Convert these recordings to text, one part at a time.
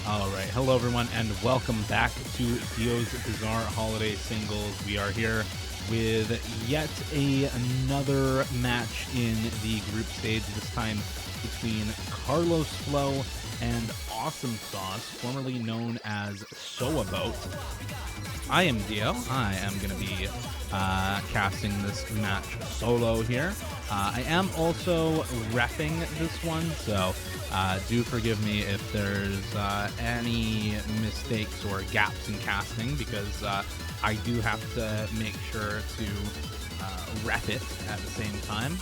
All right, hello everyone, and welcome back to Dio's Bizarre Holiday Singles. We are here with yet another match in the group stage, this time between Carlosflow and Awesome Sauce, formerly known as Soaboat. I am Dio. I am going to be casting this match solo here. I am also repping this one, so do forgive me if there's any mistakes or gaps in casting, because I do have to make sure to rep it at the same time.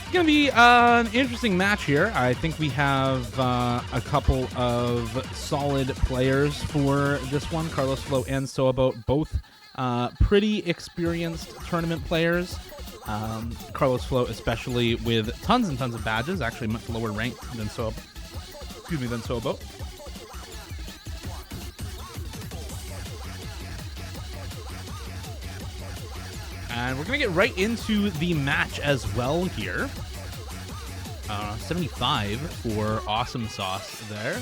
It's going to be an interesting match here. I think we have a couple of solid players for this one. Carlosflow and Soaboat, both pretty experienced tournament players. Carlosflow especially with tons and tons of badges, actually much lower ranked than Soaboat. And we're going to get right into the match as well here. 75 for Awesome Sauce there.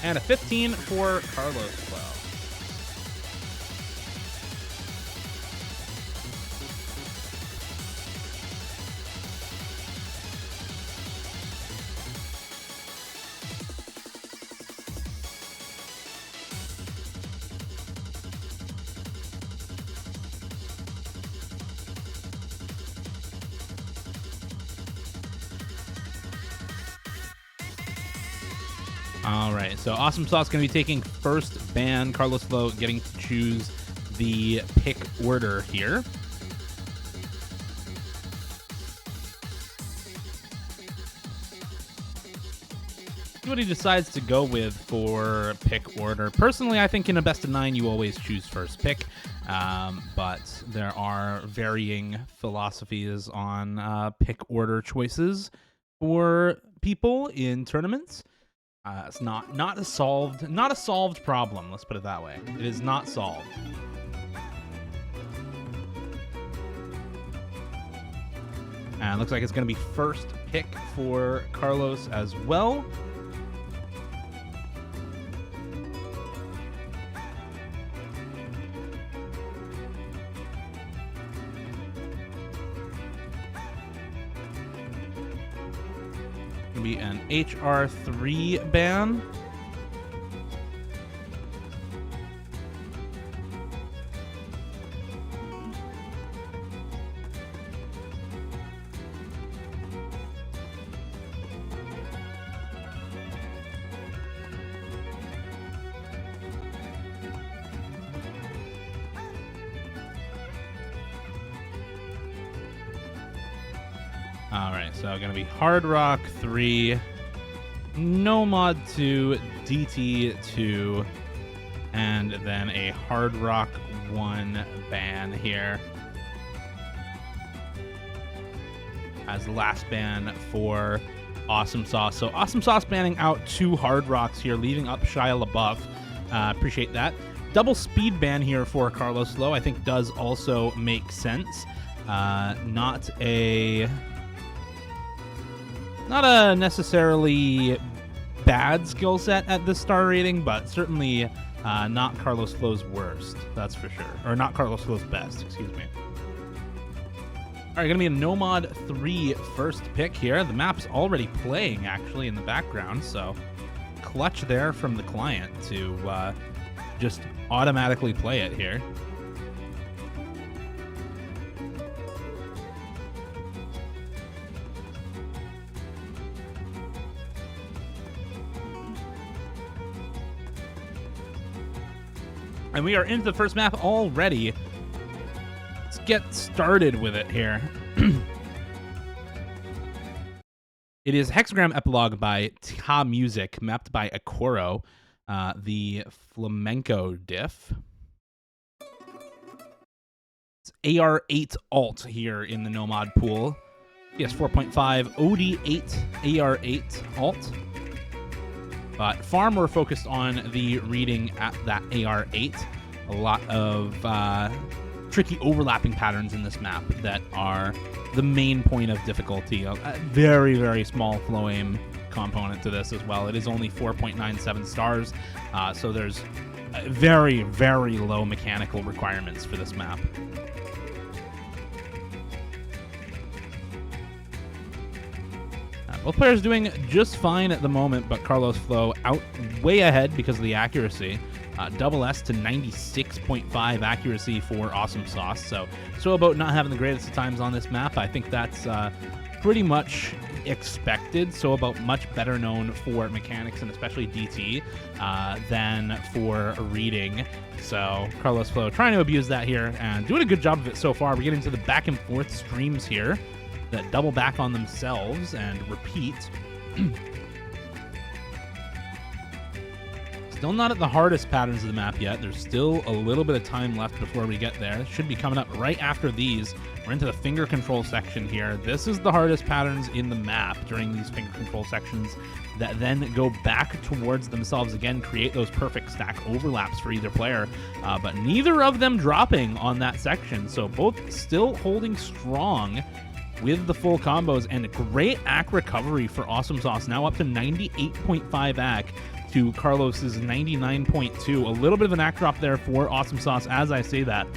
And a 15 for Carlosflow. All right, so Awesome Sauce going to be taking first ban. Carlosflow getting to choose the pick order here. See what he decides to go with for pick order. Personally, I think in a best of 9, you always choose first pick, but there are varying philosophies on pick order choices for people in tournaments. It's not a solved problem. Let's put it that way. It is not solved. And looks like it's going to be first pick for Carlos as well. Be an HR3 ban. All right, so going to be Hard Rock 3, No Mod 2, DT 2, and then a Hard Rock 1 ban here as the last ban for Awesome Sauce. So Awesome Sauce banning out 2 Hard Rocks here, leaving up Shia LaBeouf. Appreciate that. Double speed ban here for Carlosflow, I think does also make sense. Not a necessarily bad skill set at this star rating, but certainly not Carlosflow's worst, that's for sure. Or not Carlosflow's best, excuse me. All right, going to be a No Mod 3 first pick here. The map's already playing, actually, in the background, so clutch there from the client to just automatically play it here. And we are into the first map already. Let's get started with it here. It is Hexagram Epilogue by Ta Music, mapped by Akoro, the flamenco diff. It's AR8 alt here in the Nomad pool. PS 4.5 OD8 AR8 alt. But far more focused on the reading at that AR8. A lot of tricky overlapping patterns in this map that are the main point of difficulty. A very, very small flow aim component to this as well. It is only 4.97 stars, so there's very, very low mechanical requirements for this map. Both players doing just fine at the moment, but Carlosflow out way ahead because of the accuracy. Double S to 96.5 accuracy for Awesome Sauce. So about not having the greatest of times on this map. I think that's pretty much expected. So about much better known for mechanics and especially DT than for reading. So Carlosflow trying to abuse that here and doing a good job of it so far. We're getting to the back and forth streams here that double back on themselves and repeat. Still not at the hardest patterns of the map yet. There's still a little bit of time left before we get there. Should be coming up right after these. We're into the finger control section here. This is the hardest patterns in the map during these finger control sections that then go back towards themselves again, create those perfect stack overlaps for either player, but neither of them dropping on that section. So both still holding strong with the full combos, and great AC recovery for Awesome Sauce, now up to 98.5 AC to Carlos's 99.2. A little bit of an AC drop there for Awesome Sauce as I say that,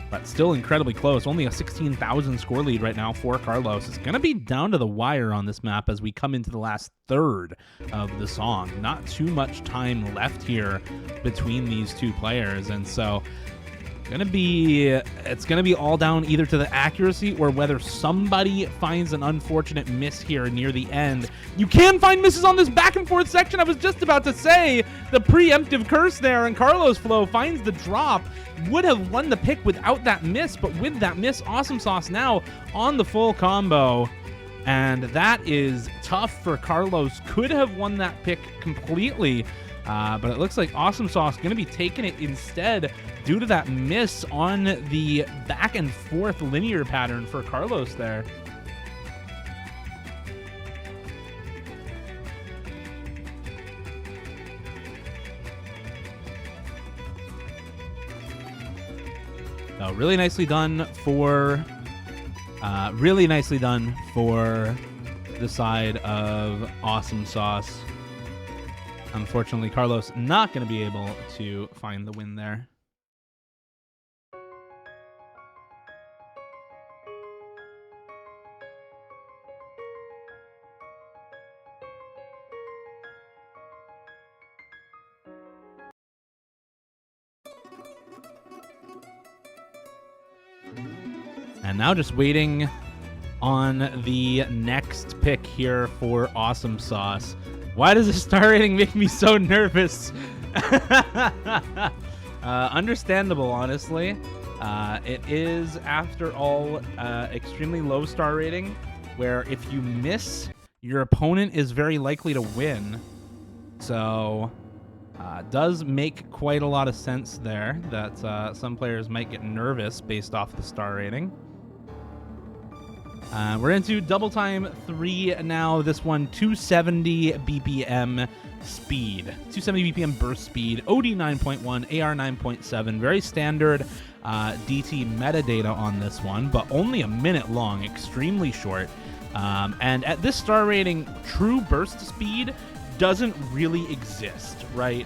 but still incredibly close. Only a 16,000 score lead right now for Carlos. It's going to be down to the wire on this map as we come into the last third of the song. Not too much time left here between these two players, and so it's gonna be all down either to the accuracy or whether somebody finds an unfortunate miss here near the end. You can find misses on this back and forth section. I was just about to say the preemptive curse there, and Carlosflow finds the drop. Would have won the pick without that miss, but with that miss, Awesome Sauce now on the full combo. And that is tough for Carlos. Could have won that pick completely, but it looks like Awesome Sauce going to be taking it instead due to that miss on the back and forth linear pattern for Carlos there. So really nicely done for the side of Awesome Sauce. Unfortunately, Carlos not going to be able to find the win there. And now just waiting on the next pick here for Awesome Sauce. Why does the star rating make me so nervous? Understandable, honestly. It is, after all, extremely low star rating, where if you miss, your opponent is very likely to win. So, does make quite a lot of sense there that some players might get nervous based off the star rating. We're into double time 3 now. This one, 270 BPM speed. 270 BPM burst speed, OD 9.1, AR 9.7. Very standard DT metadata on this one, but only a minute long, extremely short. And at this star rating, true burst speed doesn't really exist, right?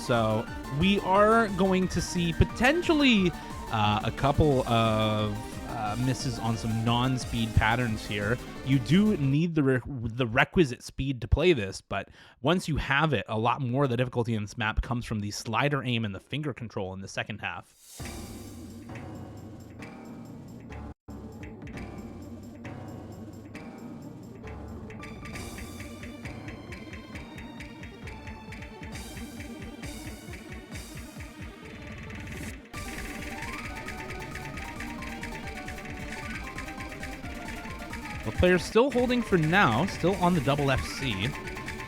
So we are going to see potentially a couple of misses on some non-speed patterns here. You do need the requisite speed to play this, but once you have it, a lot more of the difficulty in this map comes from the slider aim and the finger control in the second half. The player's still holding for now, still on the double FC.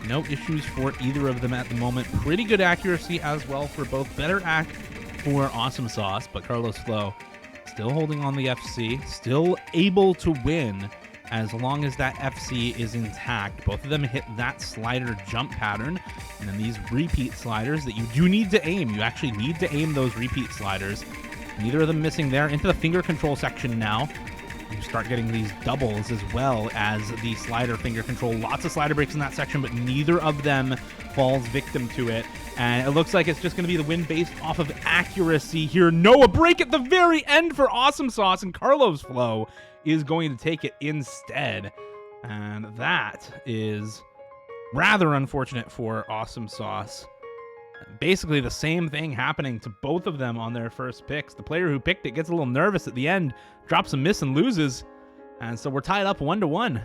No issues for either of them at the moment. Pretty good accuracy as well for both. Better AC for Awesome Sauce, but Carlosflow still holding on the FC, still able to win as long as that FC is intact. Both of them hit that slider jump pattern, and then these repeat sliders that you do need to aim. You actually need to aim those repeat sliders. Neither of them missing there. Into the finger control section now. You start getting these doubles as well as the slider finger control. Lots of slider breaks in that section, but neither of them falls victim to it. And it looks like it's just going to be the win based off of accuracy here. No, a break at the very end for Awesome Sauce, and Carlosflow is going to take it instead. And that is rather unfortunate for Awesome Sauce. Basically the same thing happening to both of them on their first picks. The player who picked it gets a little nervous at the end, drops a miss and loses. And so we're tied up 1-1.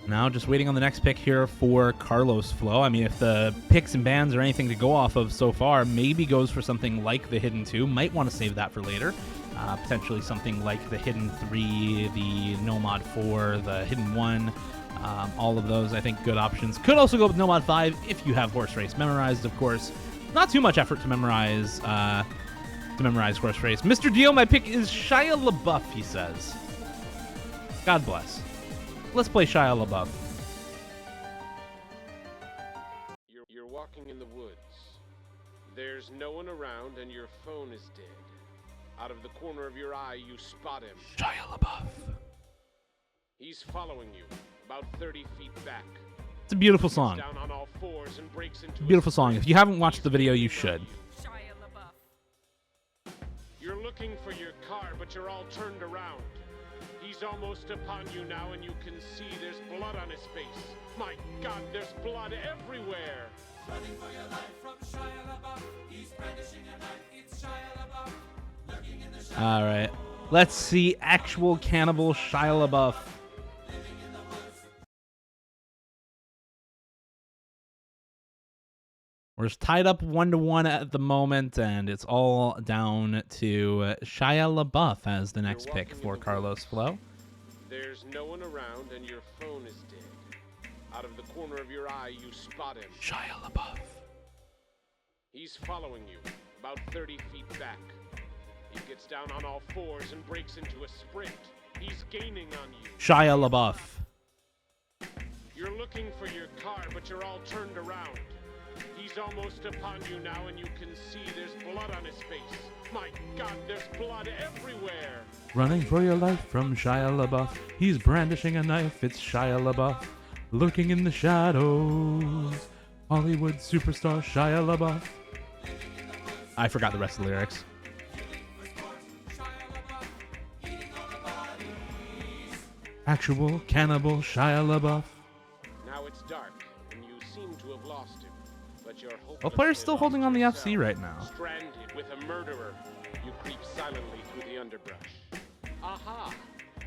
Now just waiting on the next pick here for Carlosflow. I mean, if the picks and bans are anything to go off of so far, maybe goes for something like the Hidden 2. Might want to save that for later. Potentially something like the Hidden 3, the Nomad 4, the Hidden 1. All of those, I think, good options. Could also go with Nomad 5 if you have Horse Race memorized, of course. Not too much effort to memorize Horse Race. Mr. Dio, my pick is Shia LaBeouf, he says. God bless. Let's play Shia LaBeouf. You're walking in the woods. There's no one around and your phone is dead. Out of the corner of your eye, you spot him. Shia LaBeouf. He's following you, about 30 feet back. It's a beautiful song. Down on all fours and breaks into Beautiful song. If you haven't watched the video, you should. Shia LaBeouf. You're looking for your car, but you're all turned around. He's almost upon you now, and you can see there's blood on his face. My God, there's blood everywhere. Running for your life from Shia LaBeouf. He's brandishing a knife. It's Shia LaBeouf. Lurking in the shadows. All right. Let's see actual cannibal Shia LaBeouf. Living in the woods. We're just tied up 1-1 at the moment, and it's all down to Shia LaBeouf as the next pick for Carlosflow. There's no one around, and your phone is dead. Out of the corner of your eye, you spot him. Shia LaBeouf. He's following you, about 30 feet back. He gets down on all fours and breaks into a sprint. He's gaining on you. Shia LaBeouf. You're looking for your car, but you're all turned around. He's almost upon you now, and you can see there's blood on his face. My God, there's blood everywhere. Running for your life from Shia LaBeouf. He's brandishing a knife. It's Shia LaBeouf. Lurking in the shadows. Hollywood superstar Shia LaBeouf. I forgot the rest of the lyrics. Actual cannibal Shia LaBeouf. Now it's dark, and you seem to have lost him. But you're hopeless. Well, player's still holding on the FC right now. Stranded with a murderer, you creep silently through the underbrush. Aha!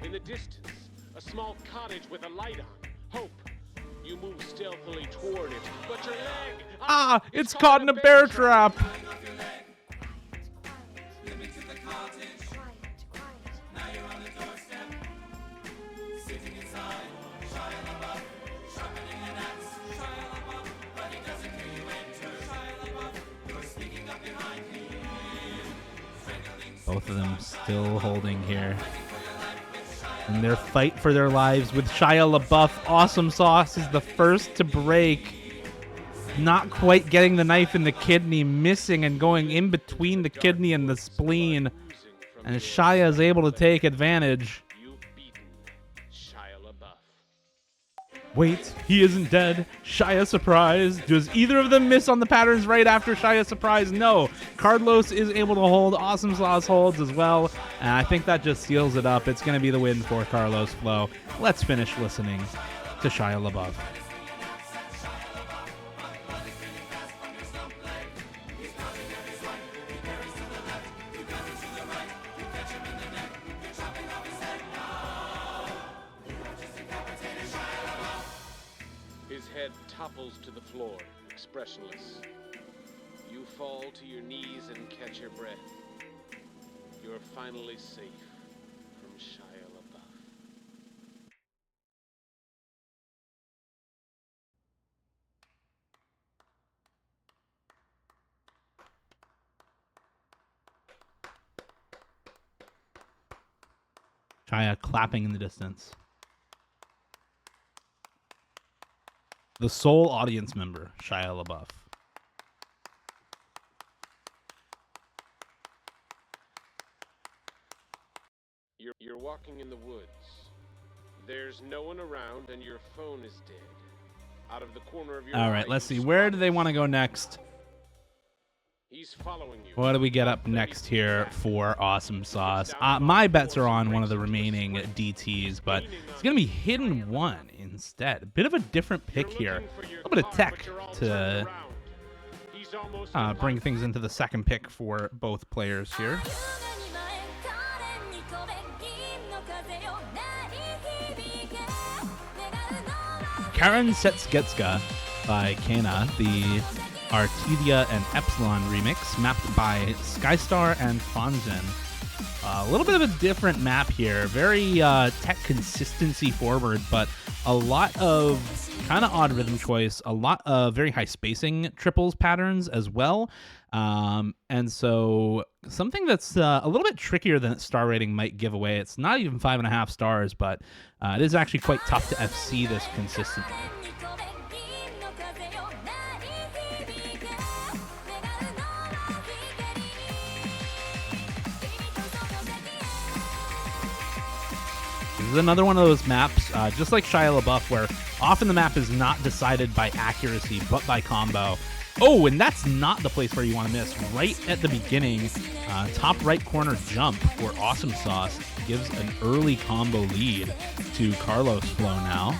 In the distance, a small cottage with a light on. Hope. You move stealthily toward it, but your leg... Ah, it's caught in a bear trap. Living to the cottage. Now you're on the doorstep. Sitting inside. Shia LaBeouf. Sharpening an axe. Shia LaBeouf. But he doesn't hear you enter. Shia LaBeouf. You're sneaking up behind him. Strangling. Both of them still holding here. In their fight for their lives with Shia LaBeouf, Awesome Sauce is the first to break. Not quite getting the knife in the kidney, missing and going in between the kidney and the spleen. And Shia is able to take advantage. You've beaten Shia LaBeouf. Wait, he isn't dead. Shia surprise. Does either of them miss on the patterns right after Shia surprise? No. Carlos is able to hold. Awesome Sauce holds as well. And I think that just seals it up. It's going to be the win for Carlosflow. Let's finish listening to Shia LaBeouf. His head topples to the floor, expressionless. You fall to your knees and catch your breath. You're finally safe from Shia LaBeouf. Shia clapping in the distance. The sole audience member, Shia LaBeouf. You're walking in the woods. There's no one around and your phone is dead. Out of the corner of your eye, All right, let's see. Where do they want to go next? He's following you. What do we get up next here for Awesome Sauce? My bets are on one of the remaining DTs, but it's going to be Hidden One instead. A bit of a different pick here. A little bit of tech to bring things into the second pick for both players here. Karen Setsketska by Kana, the Artedia and Epsilon remix, mapped by Skystar and Fonzen. A little bit of a different map here, very tech consistency forward, but a lot of kind of odd rhythm choice, a lot of very high spacing triples patterns as well. And so something that's a little bit trickier than its star rating might give away. It's not even 5.5 stars, but it is actually quite tough to FC this consistently. This is another one of those maps, just like Shia LaBeouf, where often the map is not decided by accuracy, but by combo. Oh, and that's not the place where you want to miss. Right at the beginning, top right corner jump for Awesome Sauce gives an early combo lead to Carlosflow now.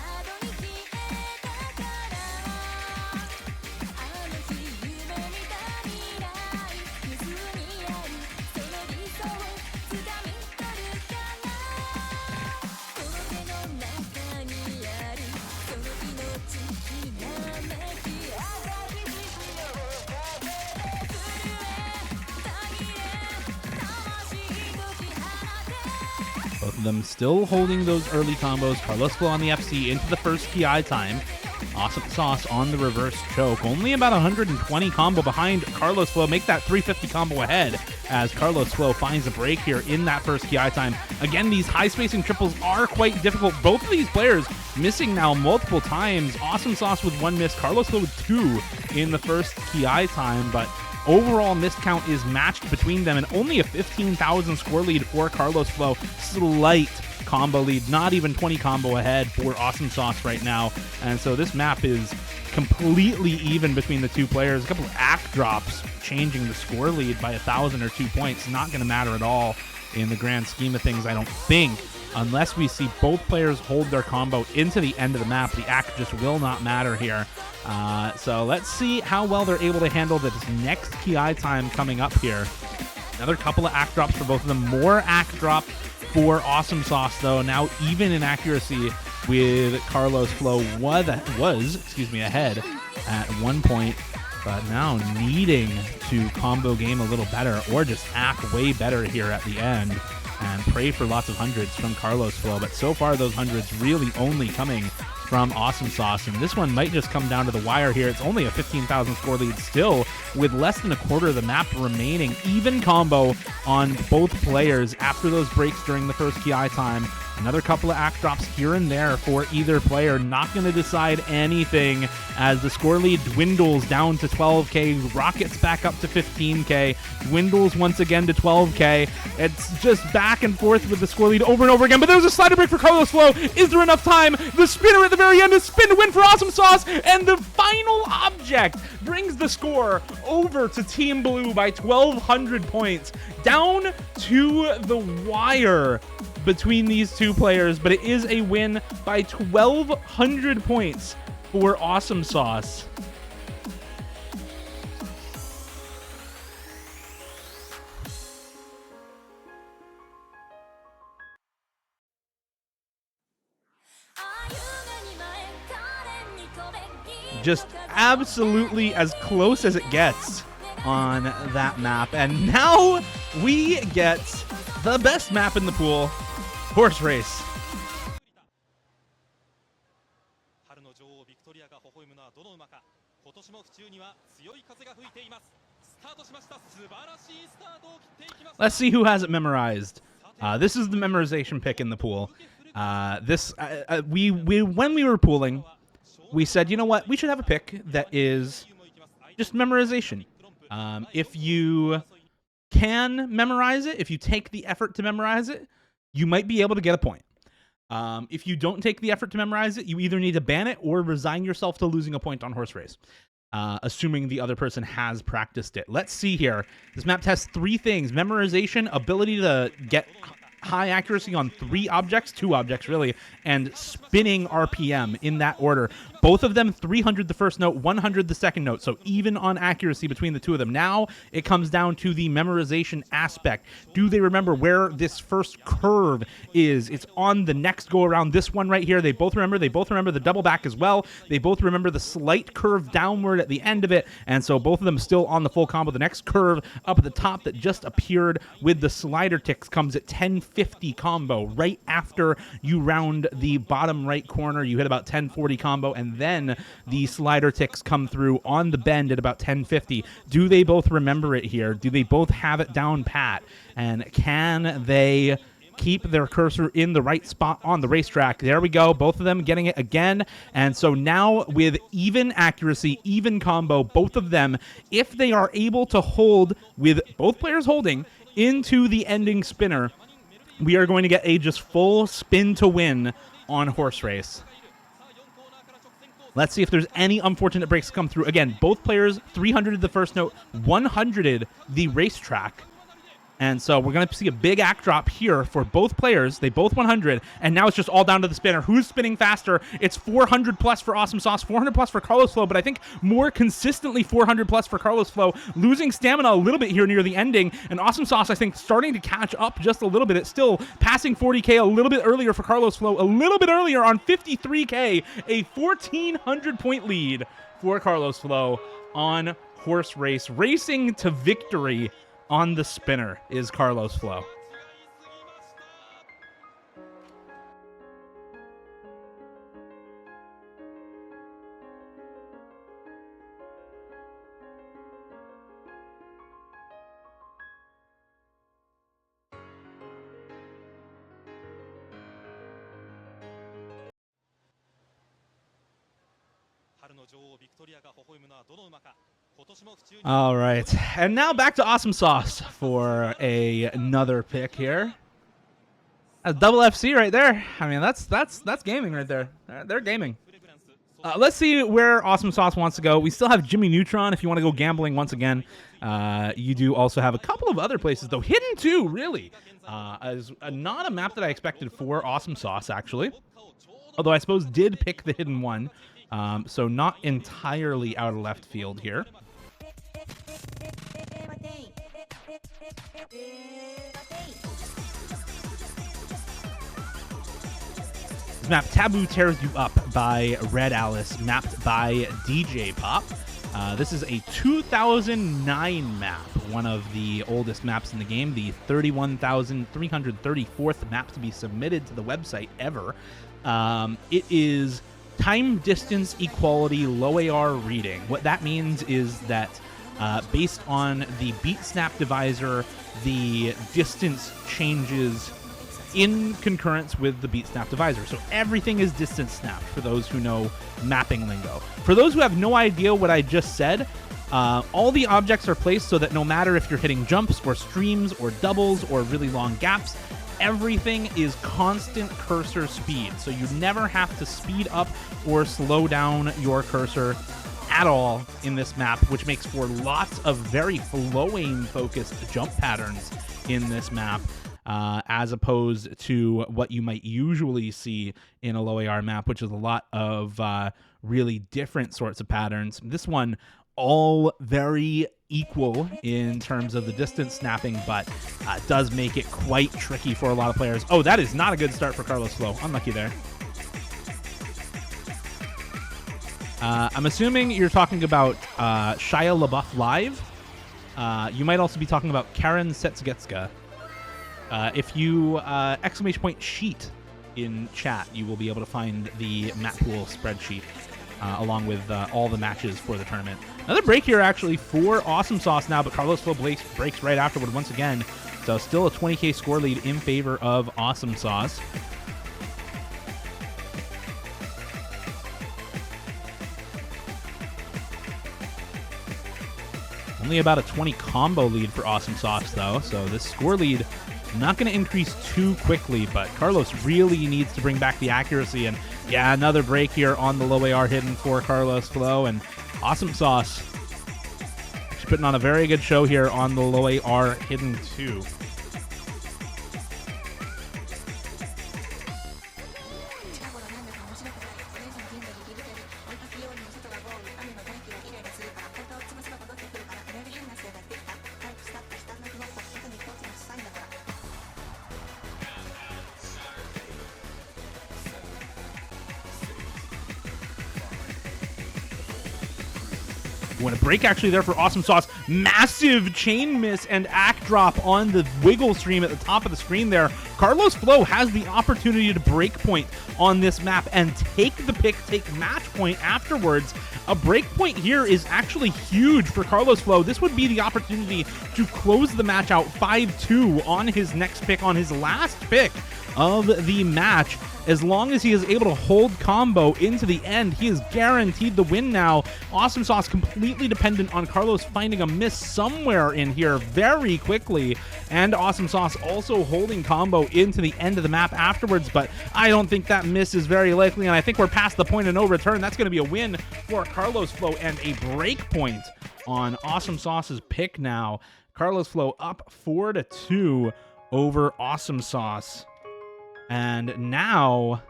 Both of them still holding those early combos. Carlosflow on the FC into the first PI time. Awesome Sauce on the reverse choke. Only about 120 combo behind Carlosflow. Make that 350 combo ahead as Carlosflow finds a break here in that first PI time. Again, these high spacing triples are quite difficult. Both of these players missing now multiple times. Awesome Sauce with one miss. Carlosflow with two in the first PI time, but overall miss count is matched between them, and only a 15,000 score lead for Carlosflow. Slight combo lead, not even 20 combo ahead for Awesome Sauce right now. And so this map is completely even between the two players. A couple of act drops changing the score lead by 1,000 or 2 points. Not going to matter at all in the grand scheme of things, I don't think. Unless we see both players hold their combo into the end of the map, the act just will not matter here. So let's see how well they're able to handle this next PI time coming up here. Another couple of act drops for both of them. More act drop for Awesome Sauce, though. Now even in accuracy with Carlosflow was ahead at one point, but now needing to combo game a little better or just act way better here at the end and pray for lots of hundreds from Carlosflow. But so far those hundreds really only coming from Awesome Sauce, and this one might just come down to the wire here. It's only a 15,000 score lead still with less than a quarter of the map remaining. Even combo on both players after those breaks during the first PI time. Another couple of act drops here and there for either player. Not going to decide anything as the score lead dwindles down to 12k, rockets back up to 15k, dwindles once again to 12k. It's just back and forth with the score lead over and over again, but there's a slider break for Carlosflow. Is there enough time? The spinner at the very end is spin to win for Awesome Sauce, and the final object brings the score over to Team Blue by 1,200 points. Down to the wire between these two players, but it is a win by 1,200 points for Awesome Sauce. Just absolutely as close as it gets on that map. And now we get the best map in the pool, Horse Race. Let's see who has it memorized. This is the memorization pick in the pool. We when we were pooling, we said, you know what, we should have a pick that is just memorization. If you can memorize it, if you take the effort to memorize it, you might be able to get a point. If you don't take the effort to memorize it, you either need to ban it or resign yourself to losing a point on Horse Race, assuming the other person has practiced it. Let's see here. This map tests 3 things: memorization, ability to get high accuracy on 2 objects really, and spinning RPM in that order. Both of them 300 the first note, 100 the second note, so even on accuracy between the 2 of them. Now it comes down to the memorization aspect. Do they remember where this first curve is? It's on the next go around, this one right here. They both remember the double back as well. They both remember the slight curve downward at the end of it, and so both of them still on the full combo. The next curve up at the top that just appeared with the slider ticks comes at 1050 combo. Right after you round the bottom right corner, you hit about 1040 combo, and then the slider ticks come through on the bend at about 1050. Do they both remember it here? Do they both have it down pat? And can they keep their cursor in the right spot on the racetrack? There we go, both of them getting it again. And so now with even accuracy, even combo, both of them, if they are able to hold, with both players holding into the ending spinner, we are going to get a just full spin to win on Horse Race. Let's see if there's any unfortunate breaks come through. Again, both players 300 the first note, 100 the racetrack. And so we're going to see a big act drop here for both players. They both 100, and now it's just all down to the spinner. Who's spinning faster? It's 400 plus for Awesome Sauce, 400 plus for Carlosflow, but I think more consistently 400 plus for Carlosflow, losing stamina a little bit here near the ending, and Awesome Sauce, I think, starting to catch up just a little bit. It's still passing 40k a little bit earlier for Carlosflow, a little bit earlier on 53k, a 1,400 point lead for Carlosflow on Horse Race. Racing to victory on the spinner is Carlosflow. All right, and now back to Awesome Sauce for another pick here. That's double FC right there. I mean, that's gaming right there. They're gaming. Let's see where Awesome Sauce wants to go. We still have Jimmy Neutron if you want to go gambling once again. You do also have a couple of other places, though. Hidden 2, really. As not a map that I expected for Awesome Sauce, actually. Although I suppose did pick the Hidden 1. So not entirely out of left field here. This map, Taboo Tears You Up by Red Alice, mapped by DJ Pop. This is a 2009 map, one of the oldest maps in the game, the 31,334th map to be submitted to the website ever. It is time distance equality low AR reading. What that means is that based on the beat snap divisor, the distance changes in concurrence with the beat snap divisor. So everything is distance snapped for those who know mapping lingo. For those who have no idea what I just said, all the objects are placed so that no matter if you're hitting jumps or streams or doubles or really long gaps, everything is constant cursor speed. So you never have to speed up or slow down your cursor at all in this map, which makes for lots of very flowing focused jump patterns in this map, as opposed to what you might usually see in a low AR map, which is a lot of really different sorts of patterns. This one, all very equal in terms of the distance snapping, but does make it quite tricky for a lot of players. Oh, that is not a good start for Carlosflow. Unlucky there. I'm assuming you're talking about Shia LaBeouf Live. You might also be talking about Karen Setsgetska. If you exclamation point sheet in chat, you will be able to find the map pool spreadsheet along with all the matches for the tournament. Another break here actually for Awesome Sauce now, but Carlosflow breaks right afterward once again. So still a 20k score lead in favor of Awesome Sauce. Only about a 20 combo lead for Awesome Sauce, though, so this score lead not going to increase too quickly, but Carlos really needs to bring back the accuracy, and yeah, another break here on the low AR hidden for Carlosflow, and Awesome Sauce is putting on a very good show here on the low AR hidden too. When a break actually there for Awesome Sauce. Massive chain miss and act drop on the wiggle stream at the top of the screen there. Carlosflow has the opportunity to break point on this map and take the pick, take match point afterwards. A break point here is actually huge for Carlosflow. This would be the opportunity to close the match out 5-2 on his next pick, on his last pick of the match. As long as he is able to hold combo into the end, he is guaranteed the win now. Awesome Sauce completely dependent on Carlos finding a miss somewhere in here very quickly, and Awesome Sauce also holding combo into the end of the map afterwards, but I don't think that miss is very likely, and I think we're past the point of no return. That's going to be a win for Carlosflow and a break point on Awesome Sauce's pick now. Carlosflow up 4-2 over Awesome Sauce. And now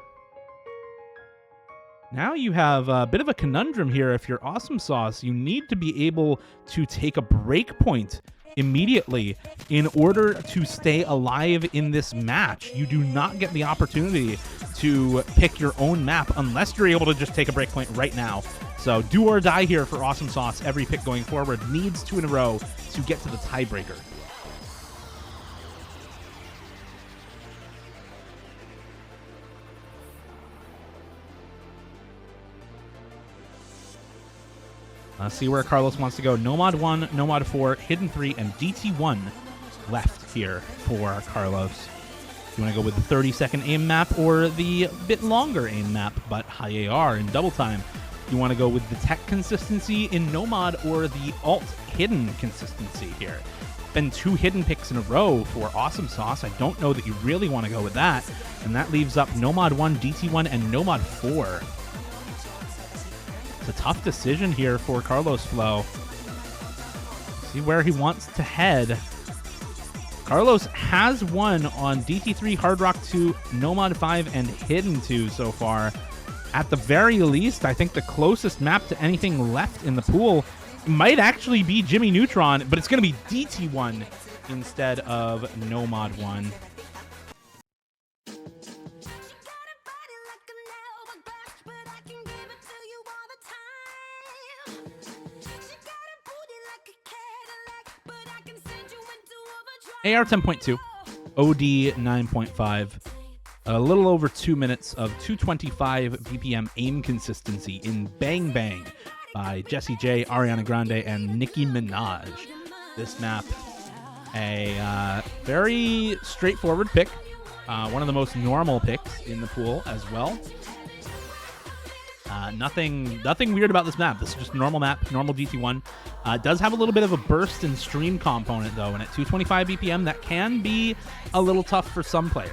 you have a bit of a conundrum here. If you're Awesome Sauce, you need to be able to take a break point immediately in order to stay alive in this match. You do not get the opportunity to pick your own map unless you're able to just take a break point right now. So do or die here for Awesome Sauce. Every pick going forward needs 2 in a row to get to the tiebreaker. See where Carlos wants to go. Nomad 1, Nomad 4, Hidden 3, and DT1 left here for Carlos. You want to go with the 30-second aim map or the bit longer aim map, but high AR in double time? You want to go with the tech consistency in Nomad or the alt hidden consistency here? Been 2 hidden picks in a row for Awesome Sauce. I don't know that you really want to go with that. And that leaves up Nomad 1, DT1, and Nomad 4. It's a tough decision here for Carlosflow. See where he wants to head. Carlos has won on DT3, Hard Rock 2, Nomad 5, and Hidden 2 so far. At the very least, I think the closest map to anything left in the pool might actually be Jimmy Neutron, but it's going to be DT1 instead of Nomad 1. AR 10.2, OD 9.5, a little over 2 minutes of 225 BPM aim consistency in Bang Bang by Jessie J, Ariana Grande, and Nicki Minaj. This map, a very straightforward pick, one of the most normal picks in the pool as well. Nothing weird about this map. This is just a normal map, normal DT1. It does have a little bit of a burst and stream component, though, and at 225 BPM, that can be a little tough for some players.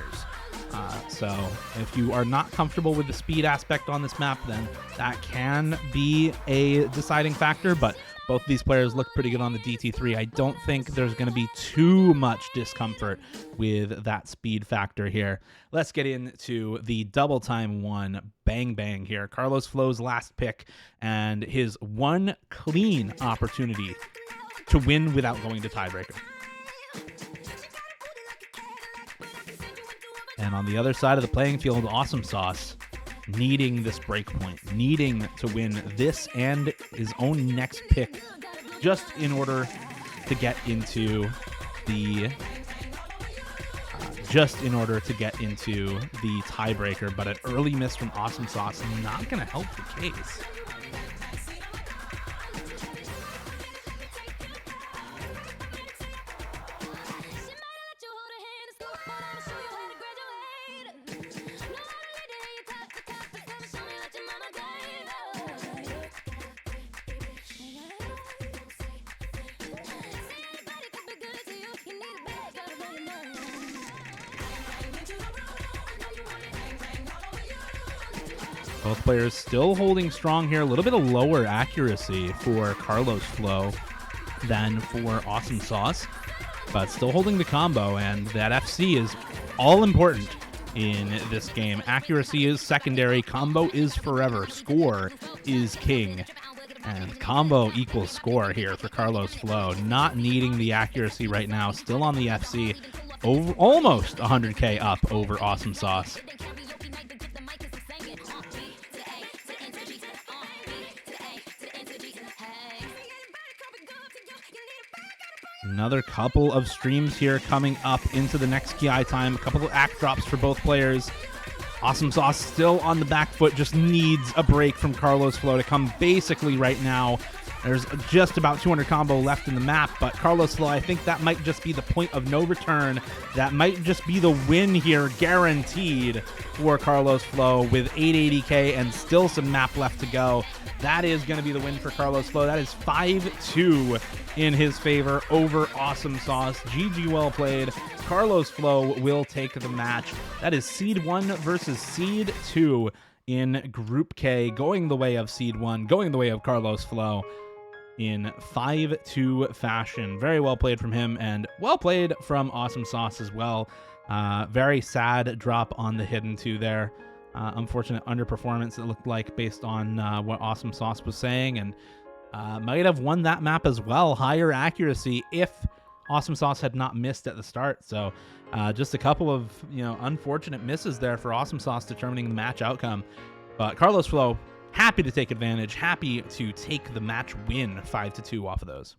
So if you are not comfortable with the speed aspect on this map, then that can be a deciding factor, but both of these players look pretty good on the DT3. I don't think there's going to be too much discomfort with that speed factor here. Let's get into the double time one Bang Bang here. Carlosflow's last pick and his one clean opportunity to win without going to tiebreaker. And on the other side of the playing field, Awesome Sauce needing this break point, needing to win this and his own next pick just in order to get into the just in order to get into the tiebreaker, but an early miss from Awesome Sauce not going to help the case. Both players still holding strong here. A little bit of lower accuracy for Carlosflow than for Awesome Sauce, but still holding the combo, and that FC is all important in this game. Accuracy is secondary, combo is forever, score is king. And combo equals score here for Carlosflow. Not needing the accuracy right now, still on the FC, over almost 100k up over Awesome Sauce. Another couple of streams here coming up into the next KI time. A couple of act drops for both players. Awesome Sauce still on the back foot, just needs a break from Carlosflow to come basically right now. There's just about 200 combo left in the map, but Carlosflow, I think that might just be the point of no return. That might just be the win here, guaranteed for Carlosflow with 880k and still some map left to go. That is going to be the win for Carlosflow. That is 5-2 in his favor over Awesome Sauce. GG, well played. Carlosflow will take the match. That is Seed 1 versus Seed 2 in Group K, going the way of Seed 1, going the way of Carlosflow in 5-2 fashion. Very well played from him, and well played from Awesome Sauce as well. Very sad drop on the Hidden 2 there. Unfortunate underperformance, it looked like, based on what Awesome Sauce was saying, and might have won that map as well. Higher accuracy if Awesome Sauce had not missed at the start. So just a couple of unfortunate misses there for Awesome Sauce determining the match outcome. But Carlosflow happy to take advantage, happy to take the match win 5-2 off of those.